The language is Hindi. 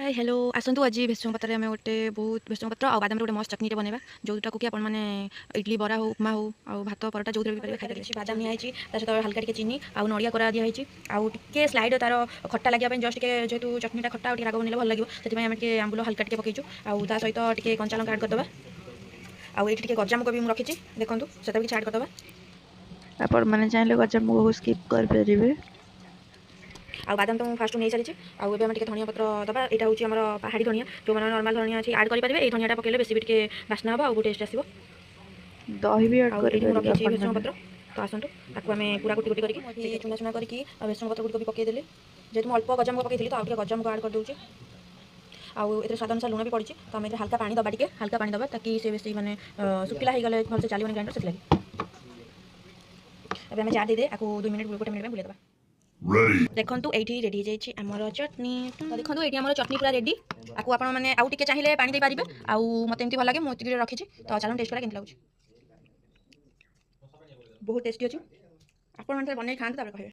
हाय हेलो आसतु आज भेसुंग पत्र आम गोटे बहुत भेसुंग पत्र और बादाम गोटे मस्त चटनी बनवा जोटा कि आपण मैंने इडली बरा हो उपमा हो और भात परोटा जो भी खाई बादाम निहाई सहित हल्का टे चीनी आउ नड़िया कोरा दिखाई आउ टे स्लाइड तार खट्टा लगे जस्ट टे जेहतु चटनीटा खट्टा और राग बन भल लगे से आम टे आंबुल हल्का टे पकईचु आउ ता सहित टे कंचा लंका आड करदे आउ ये टे गजामुग भी रखी देखूँ से किसी आड करदे आपण मैंने चाहिए गजामुग स्किप कर आ बादाम तो फास्ट नहीं सारी आउ एम धनिया पत्र दबा यहाँ हूँ आम पहाड़ी धनिया जो मैंने नर्माल धनिया अच्छी आड करेंगे ये धनिया पकड़े बेसी भी टे बास्ना हम आउ टेस्ट आसो दही भी ऐड रखी कर भेसुंग पत्र तो आसतु आपको आम पूरा गोटी गोटी करके चुना चुना करके भेसुंग पत्र गुड़िक भी पकईदेली जेहतु अल्प गजामुग पकई तो आगे गजामुग आड कर दूसरी आउ ए स्वाद अनुसार लुण भी पड़ी तो आम हल्का पानी दबा टे हल्का पानी दबा ताकि से बेसी मैंने शुखला हो गले भलसे चलो ग्राइंडर से लगे अब आम जार दे आपको 2 मिनट गोटे मिनट बुले दबा देखूँ ये रेडी हो आमर चटनी तो देखो ये आम चटनी पूरा रेडी आपको आप आउ टे चाहिए पानी दे पारे आउ मत एमती भल लगे मुझे रखी तो चलो टेस्ट करा केमती लगे बहुत टेस्टी अच्छी आप बनई खाते कहे।